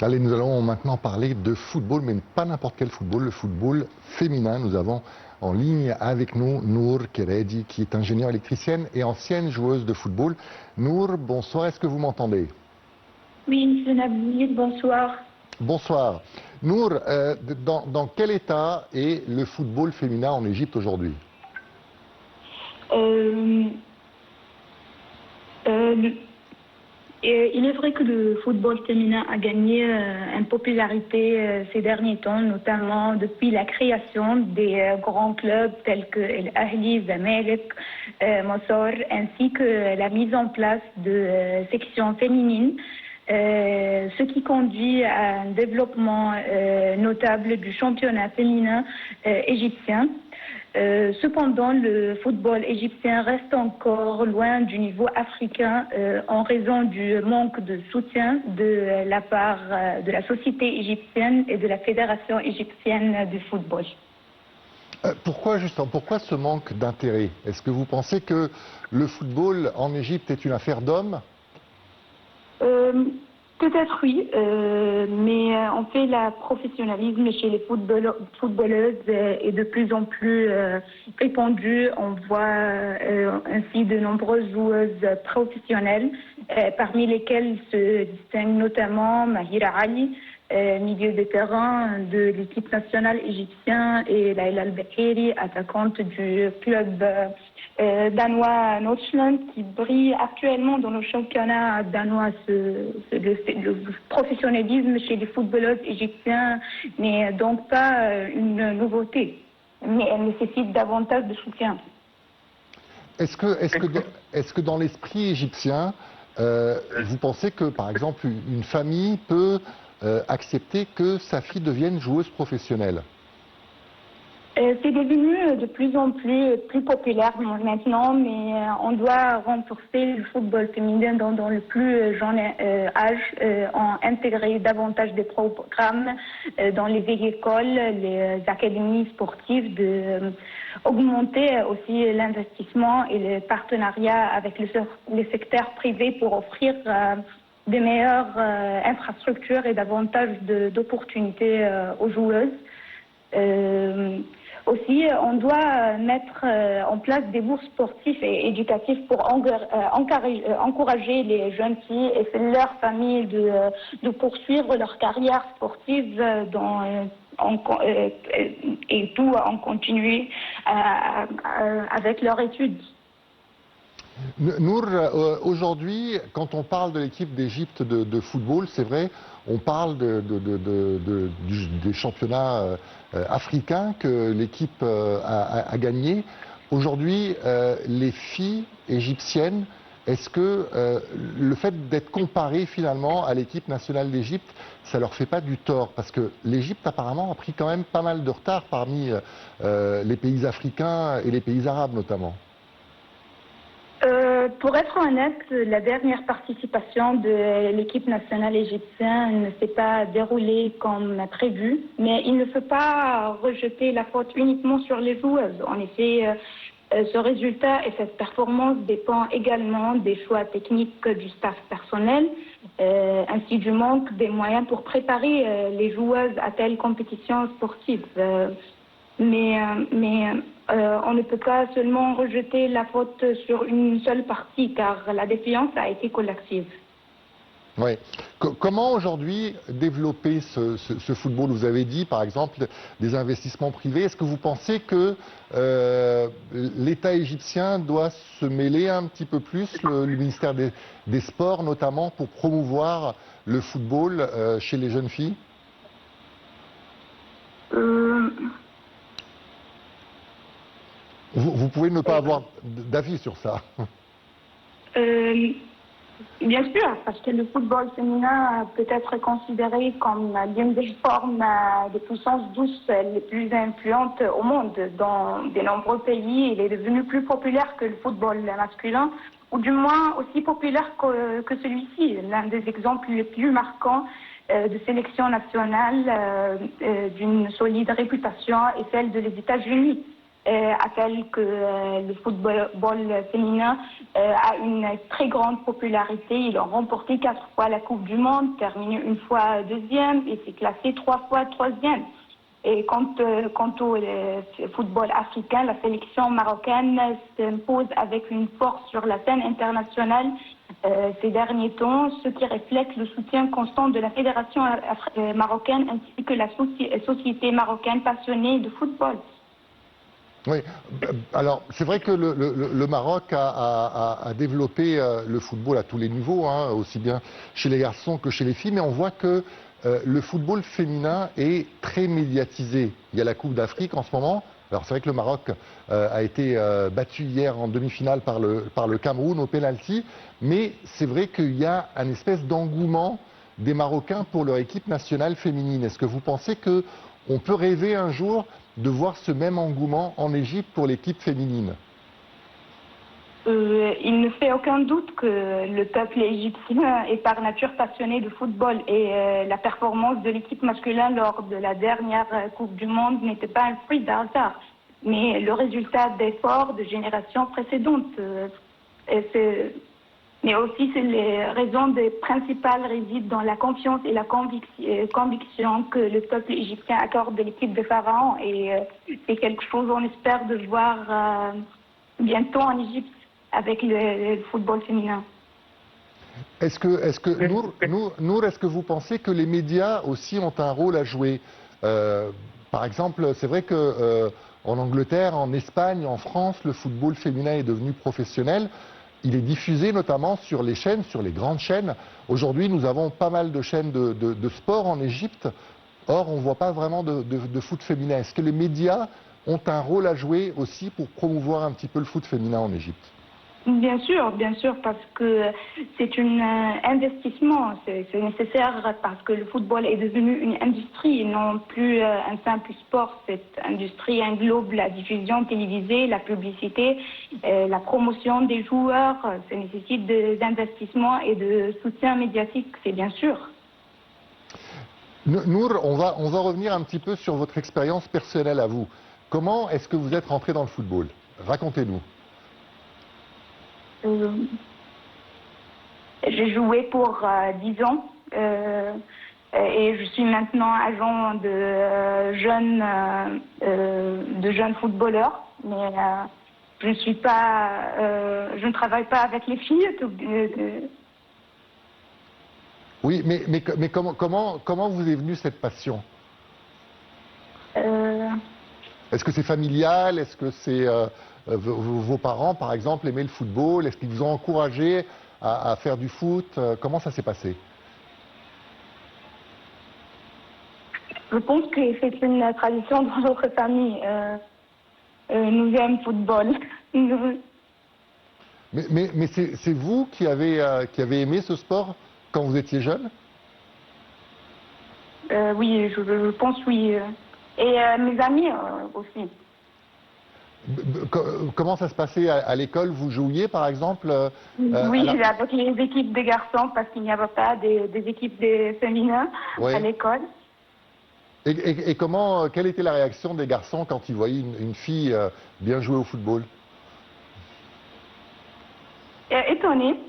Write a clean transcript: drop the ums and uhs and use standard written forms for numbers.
Allez, nous allons maintenant parler de football, mais pas n'importe quel football, le football féminin. Nous avons en ligne avec nous Nour Keredi, qui est ingénieure électricienne et ancienne joueuse de football. Nour, bonsoir, est-ce que vous m'entendez? Oui, monsieur Nabil, bonsoir. Bonsoir. Nour, dans quel état est le football féminin en Égypte aujourd'hui? Il est vrai que le football féminin a gagné en popularité ces derniers temps, notamment depuis la création des grands clubs tels que El Ahly, Zamalek, Mossor, ainsi que la mise en place de sections féminines. Ce qui conduit à un développement notable du championnat féminin égyptien. Cependant, le football égyptien reste encore loin du niveau africain en raison du manque de soutien de la part de la société égyptienne et de la Fédération égyptienne du football. Pourquoi ce manque d'intérêt? Est-ce que vous pensez que le football en Égypte est une affaire d'hommes? Peut-être oui, mais en fait, le professionnalisme chez les footballeuses est de plus en plus répandu. On voit ainsi de nombreuses joueuses professionnelles, parmi lesquelles se distinguent notamment Mahira Ali, milieu de terrain de l'équipe nationale égyptienne, et Laila Al-Bekiri, attaquante du club danois Nordland, qui brille actuellement dans le championnat danois. Le professionnalisme chez les footballeuses égyptiens n'est donc pas une nouveauté, mais elle nécessite davantage de soutien. Est-ce que dans l'esprit égyptien, vous pensez que, par exemple, une famille peut accepter que sa fille devienne joueuse professionnelle? C'est devenu de plus en plus populaire maintenant, mais on doit renforcer le football féminin dans le plus jeune âge, en intégrer davantage des programmes dans les écoles, les académies sportives, augmenter aussi l'investissement et le partenariat avec le secteur privé pour offrir des meilleures infrastructures et davantage d'opportunités aux joueuses. Aussi, on doit mettre en place des bourses sportives et éducatives pour encourager les jeunes filles et leurs familles de poursuivre leur carrière sportive et tout en continuer avec leurs études. Nour, aujourd'hui, quand on parle de l'équipe d'Égypte de football, c'est vrai, on parle des championnats africains que l'équipe a gagné. Aujourd'hui, les filles égyptiennes, est-ce que le fait d'être comparées finalement à l'équipe nationale d'Égypte, ça leur fait pas du tort? Parce que l'Égypte apparemment a pris quand même pas mal de retard parmi les pays africains et les pays arabes notamment. Pour être honnête, la dernière participation de l'équipe nationale égyptienne ne s'est pas déroulée comme prévu, mais il ne faut pas rejeter la faute uniquement sur les joueuses. En effet, ce résultat et cette performance dépend également des choix techniques du staff personnel, ainsi du manque des moyens pour préparer les joueuses à telle compétition sportive. On ne peut pas seulement rejeter la faute sur une seule partie, car la défiance a été collective. Oui. Comment aujourd'hui développer ce football? Vous avez dit, par exemple, des investissements privés. Est-ce que vous pensez que l'État égyptien doit se mêler un petit peu plus, le ministère des Sports notamment, pour promouvoir le football chez les jeunes filles? Vous pouvez ne pas avoir d'avis sur ça. Bien sûr, parce que le football féminin peut être considéré comme l'une des formes de puissance douce les plus influentes au monde. Dans de nombreux pays, il est devenu plus populaire que le football masculin, ou du moins aussi populaire que celui-ci. L'un des exemples les plus marquants de sélection nationale d'une solide réputation est celle des États-Unis. appelle que le football féminin a une très grande popularité. Ils ont remporté 4 fois la Coupe du Monde, terminé une fois deuxième et s'est classé 3 fois troisième. Et quant au football africain, la sélection marocaine s'impose avec une force sur la scène internationale ces derniers temps, ce qui reflète le soutien constant de la fédération marocaine ainsi que la société marocaine passionnée de football. Oui, alors c'est vrai que le Maroc a développé le football à tous les niveaux, hein, aussi bien chez les garçons que chez les filles, mais on voit que le football féminin est très médiatisé. Il y a la Coupe d'Afrique en ce moment. Alors c'est vrai que le Maroc a été battu hier en demi-finale par le Cameroun au pénalty, mais c'est vrai qu'il y a un espèce d'engouement des Marocains pour leur équipe nationale féminine. Est-ce que vous pensez qu'on peut rêver un jour de voir ce même engouement en Égypte pour l'équipe féminine? Il ne fait aucun doute que le peuple égyptien est par nature passionné de football et la performance de l'équipe masculine lors de la dernière Coupe du Monde n'était pas un fruit d'un hasard, mais le résultat d'efforts de générations précédentes. Mais aussi, les raisons principales résident dans la confiance et la conviction que le peuple égyptien accorde de l'équipe de Pharaon. Et c'est quelque chose qu'on espère de voir bientôt en Égypte avec le football féminin. Est-ce que Nour, est-ce que vous pensez que les médias aussi ont un rôle à jouer? Par exemple, c'est vrai que en Angleterre, en Espagne, en France, le football féminin est devenu professionnel. Il est diffusé notamment sur les chaînes, sur les grandes chaînes. Aujourd'hui, nous avons pas mal de chaînes de sport en Égypte. Or, on ne voit pas vraiment de foot féminin. Est-ce que les médias ont un rôle à jouer aussi pour promouvoir un petit peu le foot féminin en Égypte? Bien sûr, parce que c'est un investissement, c'est nécessaire parce que le football est devenu une industrie, non plus un simple sport. Cette industrie englobe la diffusion télévisée, la publicité, la promotion des joueurs. Ça nécessite des investissements et de soutien médiatique, c'est bien sûr. Nour, on va revenir un petit peu sur votre expérience personnelle à vous. Comment est-ce que vous êtes rentré dans le football? Racontez-nous. J'ai joué pour 10 ans et je suis maintenant agent de jeunes footballeurs, mais je ne travaille pas avec les filles. Oui, mais comment vous est venue cette passion? Est-ce que c'est familial? Est-ce que c'est vos parents, par exemple, aimaient le football? Est-ce qu'ils vous ont encouragé à faire du foot? Comment ça s'est passé? Je pense que c'est une tradition dans notre famille. Nous aimons le football. Mais c'est vous qui avez aimé ce sport quand vous étiez jeune? Oui, je pense oui. Et mes amis aussi. Comment ça se passait à l'école? Vous jouiez, par exemple Oui, avec les équipes des garçons, parce qu'il n'y avait pas des équipes des féminins à l'école. Et quelle était la réaction des garçons quand ils voyaient une fille bien jouer au football? Étonnée.